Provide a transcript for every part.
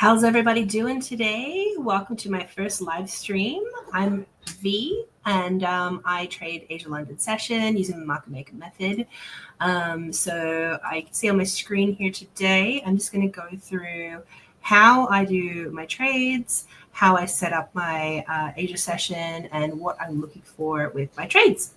How's everybody doing today? Welcome to my first live stream. I'm V, and I trade Asia London session using the market maker method. So I can see on my screen here today, I'm just going to go through how I do my trades, how I set up my Asia session, and what I'm looking for with my trades.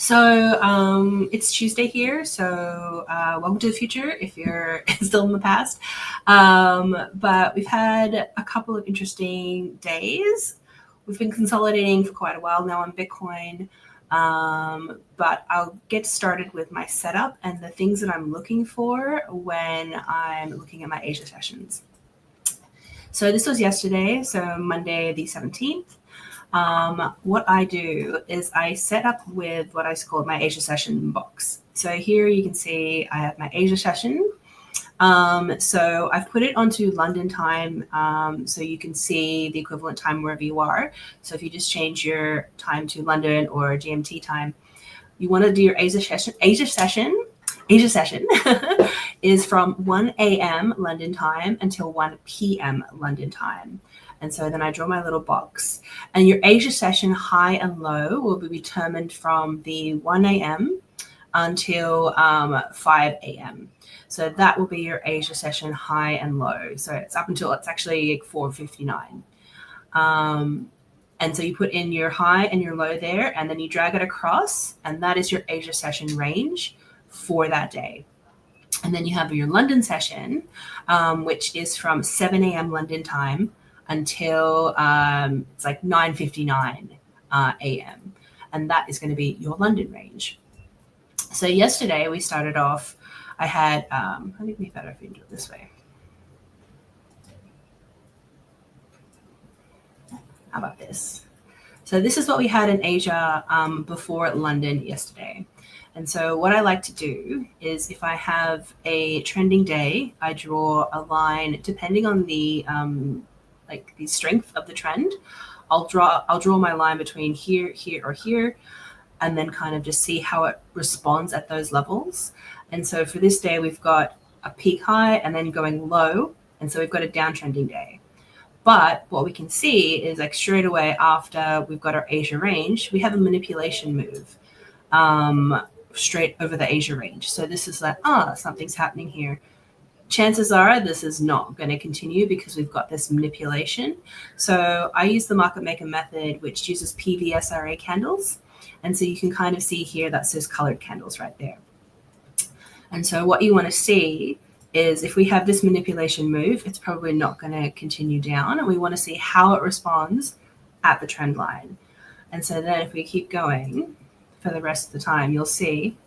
So it's Tuesday here, so welcome to the future if you're still in the past. But we've had a couple of interesting days. We've been consolidating for quite a while now on Bitcoin, but I'll get started with my setup and the things that I'm looking for when I'm looking at my Asia sessions. So this was yesterday, so Monday the 17th. What I do is I set up with what I call my Asia session box. So here you can see I have my Asia session. So I've put it onto London time, so you can see the equivalent time wherever you are. So if you just change your time to London or GMT time, you want to do your Asia session. Asia session is from 1 a.m. London time until 1 p.m. London time. And so then I draw my little box. And your Asia session high and low will be determined from the 1 a.m. until 5 a.m. So that will be your Asia session high and low. So it's up until it's actually like 4:59. And so you put in your high and your low there, and then you drag it across, and that is your Asia session range for that day. And then you have your London session, which is from 7 a.m. London time until it's like 9:59 a.m. And that is going to be your London range. So yesterday we started off, I had, I think it'd be better if we do it this way. How about this? So this is what we had in Asia before London yesterday. And so what I like to do is if I have a trending day, I draw a line depending on the strength of the trend. I'll draw my line between here, here, or here, and then kind of just see how it responds at those levels. And so for this day, we've got a peak high and then going low. And so we've got a downtrending day. But what we can see is like straight away after we've got our Asia range, we have a manipulation move straight over the Asia range. So this is like, something's happening here. Chances are this is not going to continue because we've got this manipulation. So I use the market maker method, which uses PVSRA candles. And so you can kind of see here that says colored candles right there. And so what you want to see is if we have this manipulation move, it's probably not going to continue down. And we want to see how it responds at the trend line. And so then if we keep going for the rest of the time, you'll see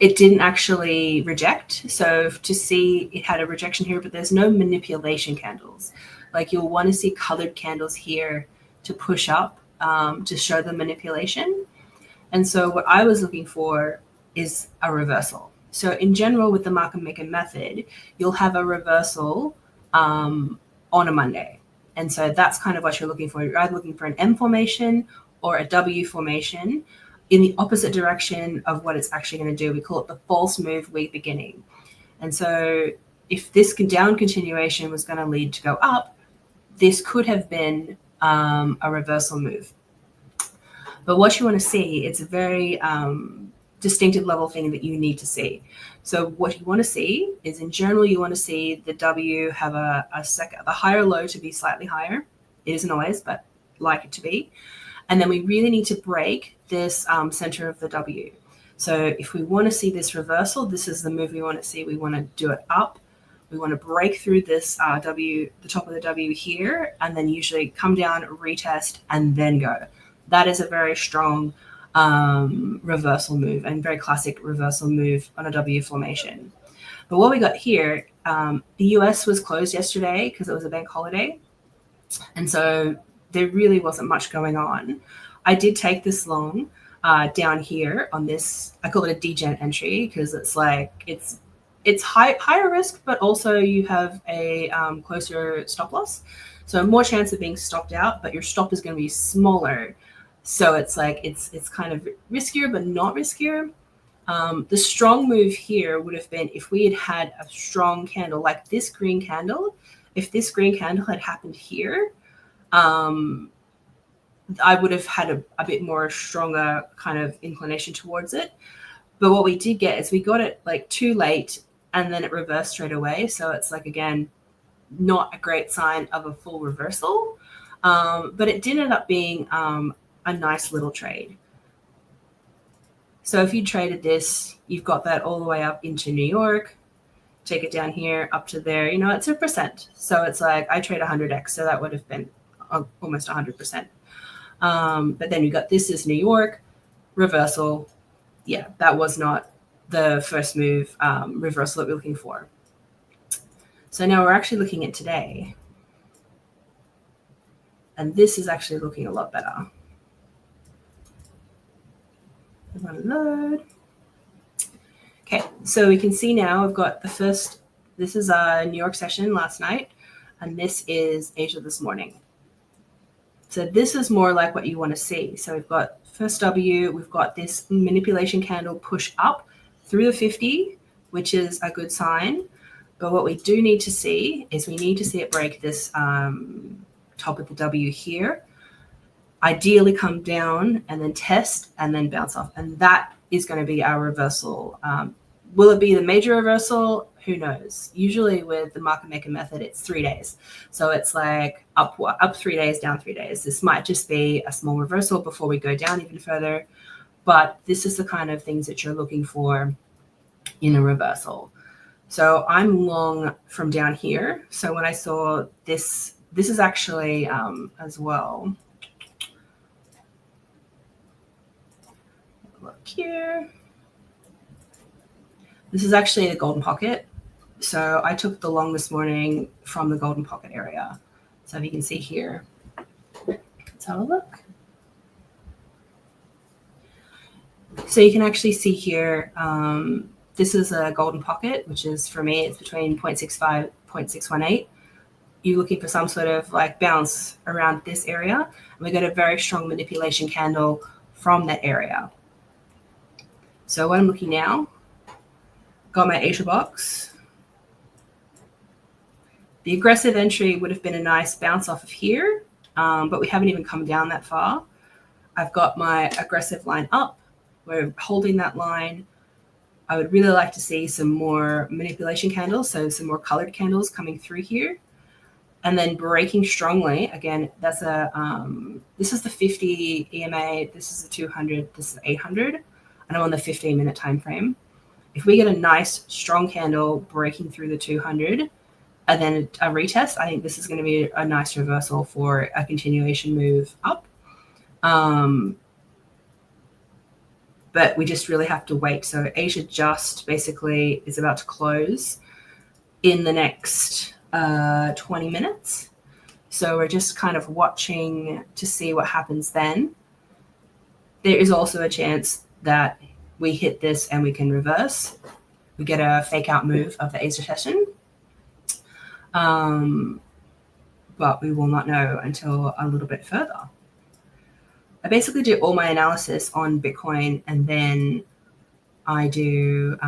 it didn't actually reject. So to see it had a rejection here, but there's no manipulation candles. Like you'll want to see colored candles here to push up to show the manipulation. And so what I was looking for is a reversal. So in general, with the market maker method, you'll have a reversal on a Monday. And so that's kind of what you're looking for. You're either looking for an M formation or a W formation in the opposite direction of what it's actually going to do. We call it the false move week beginning. And so if this down continuation was going to lead to go up, this could have been a reversal move. But what you want to see, it's a very distinctive level thing that you need to see. So what you want to see is in general, you want to see the W have the higher low to be slightly higher. It isn't always, but like it to be. And then we really need to break this center of the W. So if we want to see this reversal, this is the move we want to see. We want to do it up. We want to break through this W, the top of the W here, and then usually come down, retest, and then go. That is a very strong reversal move and very classic reversal move on a W formation. But what we got here, the US was closed yesterday because it was a bank holiday. And so there really wasn't much going on. I did take this long down here on this, I call it a degen entry because it's like, it's higher risk, but also you have a closer stop loss. So more chance of being stopped out, but your stop is going to be smaller. So it's like, it's kind of riskier, but not riskier. The strong move here would have been if we had had a strong candle like this green candle. If this green candle had happened here, I would have had a bit more stronger kind of inclination towards it. But what we did get is we got it like too late and then it reversed straight away. So it's like, again, not a great sign of a full reversal. But it did end up being a nice little trade. So if you traded this, you've got that all the way up into New York, take it down here up to there, you know, it's a percent. So it's like I trade 100x, so that would have been almost 100%. But then you got this is New York, reversal. Yeah, that was not the first move reversal that we're looking for. So now we're actually looking at today. And this is actually looking a lot better. I'm going to load. Okay, so we can see now I've got the first, this is a New York session last night, and this is Asia this morning. So this is more like what you want to see. So we've got first W, we've got this manipulation candle push up through the 50, which is a good sign. But what we do need to see is we need to see it break this top of the W here. Ideally come down and then test and then bounce off. And that is going to be our reversal. Will it be the major reversal? Who knows? Usually with the market maker method, it's 3 days. So it's like up 3 days, down 3 days. This might just be a small reversal before we go down even further. But this is the kind of things that you're looking for in a reversal. So I'm long from down here. So when I saw this, this is actually as well. Look here. This is actually the golden pocket. So I took the long this morning from the golden pocket area. So if you can see here, let's have a look. So you can actually see here, this is a golden pocket, which is for me, it's between 0.65, 0.618. You're looking for some sort of like bounce around this area. And we got a very strong manipulation candle from that area. So what I'm looking now, got my Asia box. The aggressive entry would have been a nice bounce off of here, but we haven't even come down that far. I've got my aggressive line up. We're holding that line. I would really like to see some more manipulation candles, so some more colored candles coming through here. And then breaking strongly. Again, that's a this is the 50 EMA, this is the 200, this is 800, and I'm on the 15-minute time frame. If we get a nice strong candle breaking through the 200 and then a retest, I think this is going to be a nice reversal for a continuation move up. But we just really have to wait. So Asia just basically is about to close in the next 20 minutes. So we're just kind of watching to see what happens then. There is also a chance that we hit this and we can reverse. We get a fake out move of the Asia session. But we will not know until a little bit further. I basically do all my analysis on Bitcoin, and then I do,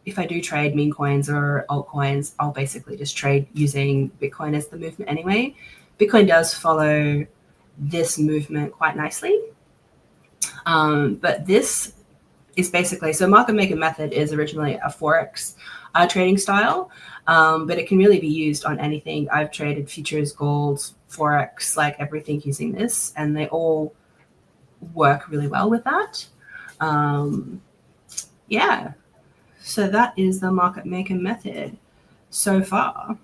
if I do trade meme coins or altcoins, I'll basically just trade using Bitcoin as the movement anyway. Bitcoin does follow this movement quite nicely. But this is basically, so market maker method is originally a Forex trading style, but it can really be used on anything. I've traded futures, gold, Forex, like everything using this, and they all work really well with that. Yeah, so that is the market maker method so far.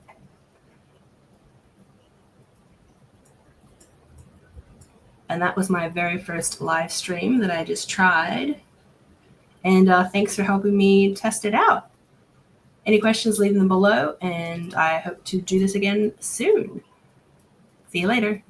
And that was my very first live stream that I just tried. And thanks for helping me test it out. Any questions, leave them below, and I hope to do this again soon. See you later.